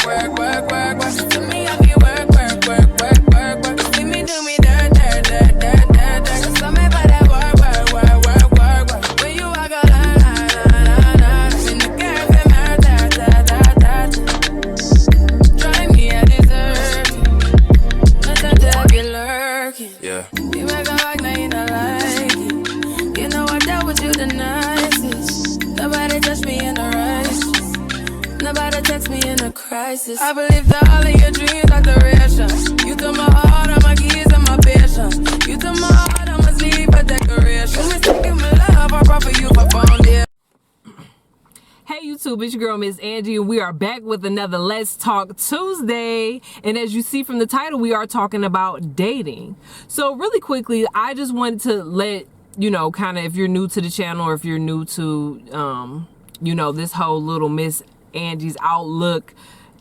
work, work, work, work. To me, I be work, work, work, work, work, work. See me do me dirt, dirt, dirt, dirt, dirt, dirt. So me by that work, work, work, work, work, work. When you walk a line, line, line, line, line. In the girls, them hurt, hurt, hurt, hurt, hurt. Try me, I deserve it. Nothing to have you lurking. Yeah. You make a like, now you not like it. You know I dealt with you the nicest. Nobody touched me in the righteous. Nobody text me in a crisis. I believe that all of your dreams are duration. You took my heart, all my keys, and my patience. You took my heart, I must leave a decoration. You mistaken my love, I brought for you for foundation. Hey YouTube, it's your girl Miss Angie, and we are back with another Let's Talk Tuesday. And as you see from the title, we are talking about dating. So really quickly, I just wanted to let you know, kind of, if you're new to the channel, or if you're new to you know, this whole little Miss Angie's Outlook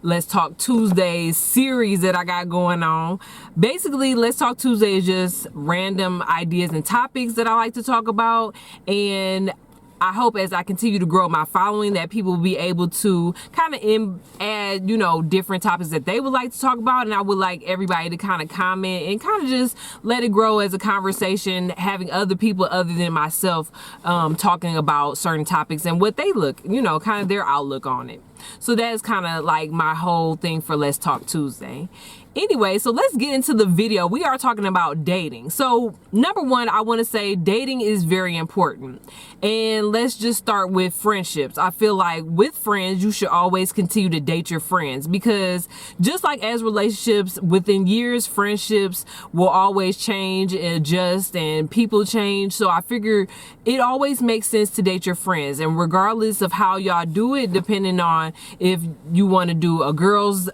Let's Talk Tuesday series that I got going on. Basically, Let's Talk Tuesday is just random ideas and topics that I like to talk about, and I hope as I continue to grow my following that people will be able to kind of add, you know, different topics that they would like to talk about, and I would like everybody to kind of comment and kind of just let it grow as a conversation, having other people other than myself talking about certain topics and what they look, you know, kind of their outlook on it. So that's kind of like my whole thing for Let's Talk Tuesday. Anyway, so let's get into the video. We are talking about dating. So number one, I want to say dating is very important. And let's just start with friendships. I feel like with friends, you should always continue to date your friends, because just like as relationships, within years, friendships will always change and adjust, and people change. So I figure it always makes sense to date your friends. And regardless of how y'all do it, depending on if you want to do a girls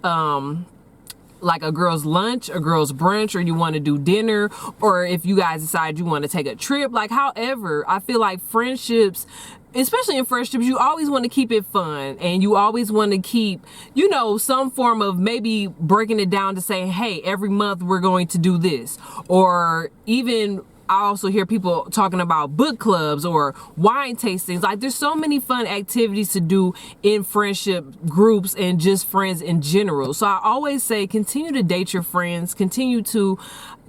like a girl's lunch, a girl's brunch, or you want to do dinner, or if you guys decide you want to take a trip, like however, I feel like friendships, especially in friendships, you always want to keep it fun, and you always want to keep, you know, some form of maybe breaking it down to say, hey, every month we're going to do this. Or even I also hear people talking about book clubs or wine tastings. Like, there's so many fun activities to do in friendship groups and just friends in general. So I always say continue to date your friends, continue to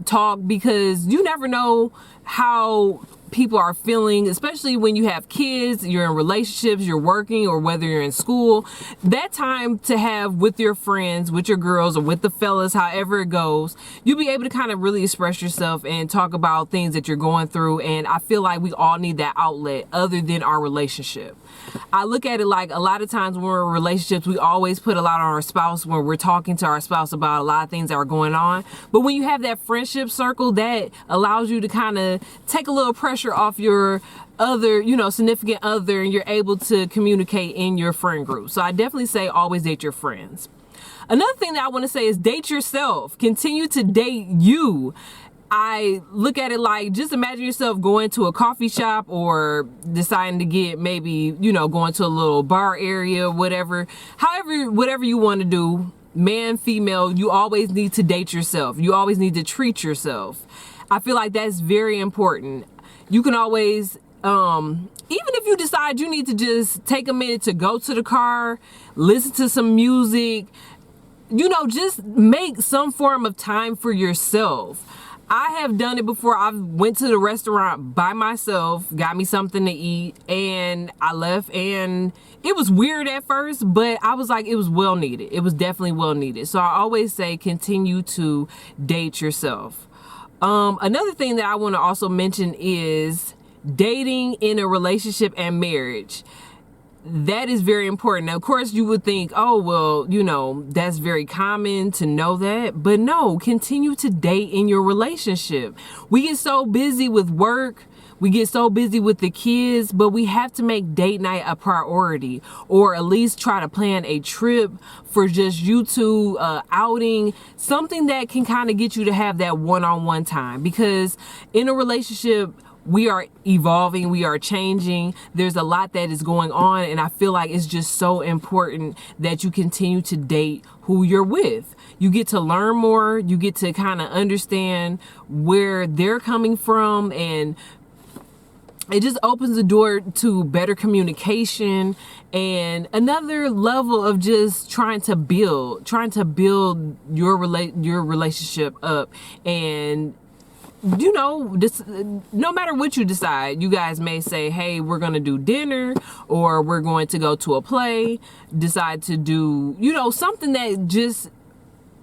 talk, because you never know how people are feeling, especially when you have kids, you're in relationships, you're working, or whether you're in school. That time to have with your friends, with your girls, or with the fellas, however it goes, you'll be able to kind of really express yourself and talk about things that you're going through. And I feel like we all need that outlet other than our relationship. I look at it like a lot of times when we're in relationships, we always put a lot on our spouse when we're talking to our spouse about a lot of things that are going on. But when you have that friendship circle, that allows you to kind of take a little pressure off your other, you know, significant other, and you're able to communicate in your friend group. So I definitely say always date your friends. Another thing that I want to say is date yourself. Continue to date you. I look at it like, just imagine yourself going to a coffee shop or deciding to get maybe, you know, going to a little bar area, whatever. However, whatever you want to do, man, female, you always need to date yourself. You always need to treat yourself. I feel like that's very important. You can always, even if you decide you need to just take a minute to go to the car, listen to some music, you know, just make some form of time for yourself. I have done it before. I went to the restaurant by myself, got me something to eat, and I left, and it was weird at first, but I was like, it was well needed. It was definitely well needed. So I always say continue to date yourself. Another thing that I want to also mention is dating in a relationship and marriage. That is very important. Now, of course, you would think, oh, well, you know, that's very common to know that. But no, continue to date in your relationship. We get so busy with work. We get so busy with the kids, but we have to make date night a priority, or at least try to plan a trip for just you two, outing, something that can kind of get you to have that one-on-one time. Because in a relationship, we are evolving, we are changing, there's a lot that is going on, and I feel like it's just so important that you continue to date who you're with. You get to learn more, you get to kind of understand where they're coming from, and it just opens the door to better communication and another level of just trying to build your relationship up. And you know, this, no matter what you decide, you guys may say, hey, we're going to do dinner, or we're going to go to a play, decide to do, you know, something that just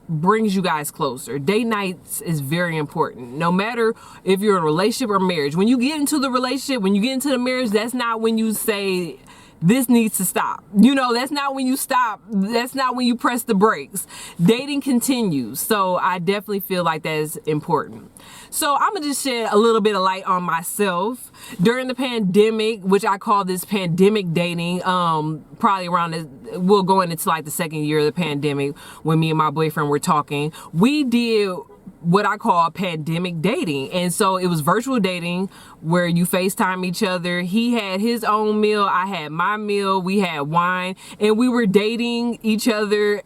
brings you guys closer. Date nights is very important. No matter if you're in a relationship or marriage. When you get into the relationship, when you get into the marriage, that's not when you say, this needs to stop. You know, that's not when you stop. That's not when you press the brakes. Dating continues. So I definitely feel like that is important. So I'm gonna just shed a little bit of light on myself. During the pandemic, which I call this pandemic dating, probably around we'll go into like the second year of the pandemic when me and my boyfriend were talking. We did what I call pandemic dating. And so it was virtual dating where you FaceTime each other. He had his own meal, I had my meal, we had wine, and we were dating each other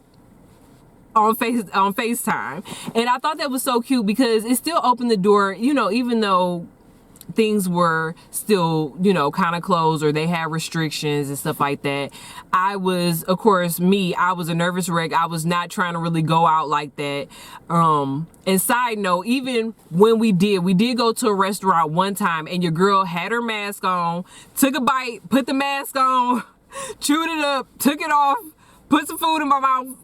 on FaceTime. And I thought that was so cute because it still opened the door, you know, even though things were still, you know, kind of closed or they had restrictions and stuff like that. I was, of course, I was a nervous wreck. I was not trying to really go out like that. And side note, even when we did go to a restaurant one time and your girl had her mask on, took a bite, put the mask on, chewed it up, took it off, put some food in my mouth.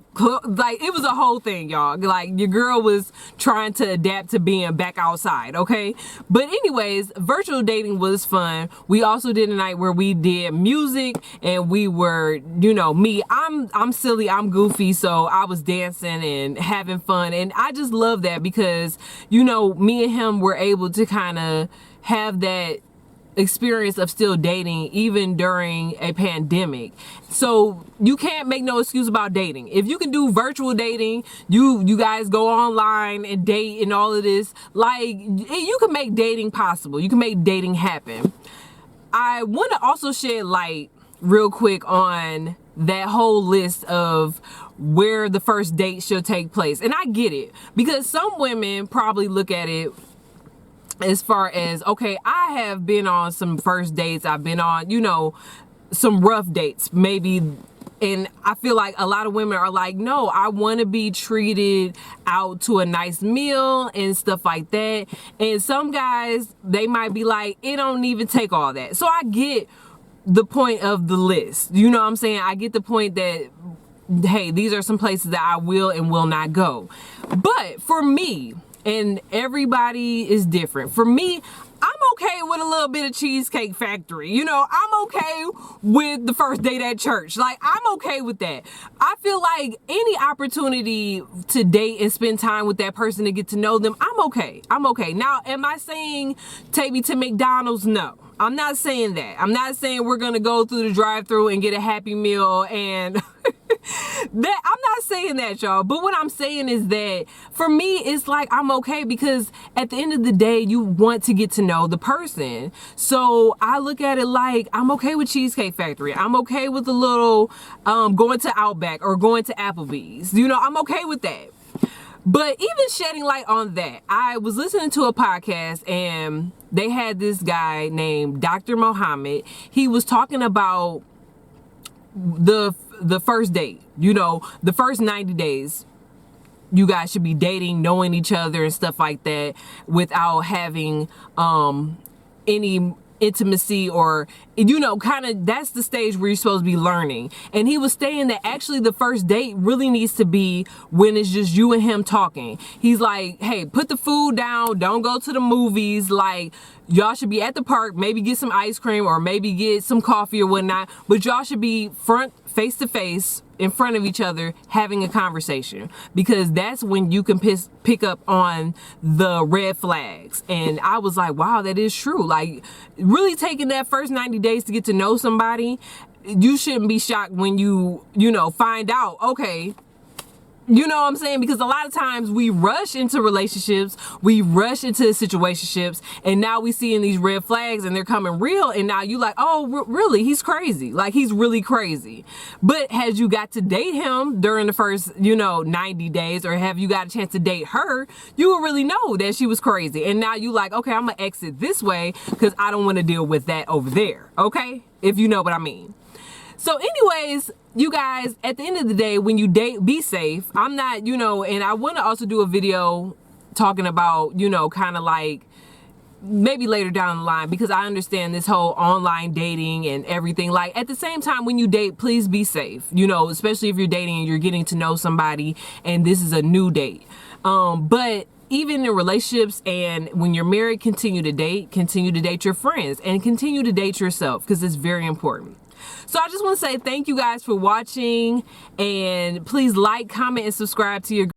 Like, it was a whole thing, y'all. Like, your girl was trying to adapt to being back outside, okay? But anyways, virtual dating was fun. We also did a night where we did music and we were, you know, I'm silly, I'm goofy, so I was dancing and having fun. And I just love that because, you know, me and him were able to kind of have that experience of still dating even during a pandemic. So you can't make no excuse about dating. If you can do virtual dating, you guys go online and date and all of this, like, you can make dating possible. You can make dating happen. I want to also shed light real quick on that whole list of where the first date should take place. And I get it, because some women probably look at it as far as, okay, I have been on some first dates. I've been on, you know, some rough dates, maybe. And I feel like a lot of women are like, no, I want to be treated out to a nice meal and stuff like that. And some guys, they might be like, it don't even take all that. So I get the point of the list. You know what I'm saying? I get the point that, hey, these are some places that I will and will not go. But for me, and everybody is different. For me, I'm okay with a little bit of Cheesecake Factory. You know, I'm okay with the first date at church. Like, I'm okay with that. I feel like any opportunity to date and spend time with that person to get to know them, I'm okay. I'm okay. Now, am I saying take me to McDonald's? No. I'm not saying that. I'm not saying we're going to go through the drive-thru and get a Happy Meal and that. I'm not saying that, y'all. But what I'm saying is that for me, it's like I'm okay because at the end of the day, you want to get to know the person. So I look at it like I'm okay with Cheesecake Factory. I'm okay with a little going to Outback or going to Applebee's. You know, I'm okay with that. But even shedding light on that, I was listening to a podcast and they had this guy named Dr. Mohammed. He was talking about the first date, you know, the first 90 days. You guys should be dating, knowing each other and stuff like that without having any intimacy or, you know, kind of, that's the stage where you're supposed to be learning. And he was saying that actually the first date really needs to be when it's just you and him talking. He's like, hey, put the food down, don't go to the movies, like, y'all should be at the park, maybe get some ice cream or maybe get some coffee or whatnot, but y'all should be face to face in front of each other having a conversation, because that's when you can pick up on the red flags. And I was like, wow, that is true. Like, really taking that first 90 days to get to know somebody, you shouldn't be shocked when you know, find out, okay, You know what I'm saying? Because a lot of times we rush into relationships, we rush into situationships, and now we seeing these red flags and they're coming real, and now you like, oh, really? He's crazy. Like, he's really crazy. But has you got to date him during the first, 90 days, or have you got a chance to date her, you will really know that she was crazy. And now you like, okay, I'm gonna exit this way because I don't want to deal with that over there. Okay? If you know what I mean. So anyways, you guys, at the end of the day, when you date, be safe. I'm not, and I want to also do a video talking about, kind of like maybe later down the line, because I understand this whole online dating and everything. Like, at the same time, when you date, please be safe, especially if you're dating and you're getting to know somebody and this is a new date. But even in relationships and when you're married, continue to date your friends and continue to date yourself, because it's very important. So I just want to say thank you guys for watching, and please like, comment, and subscribe to your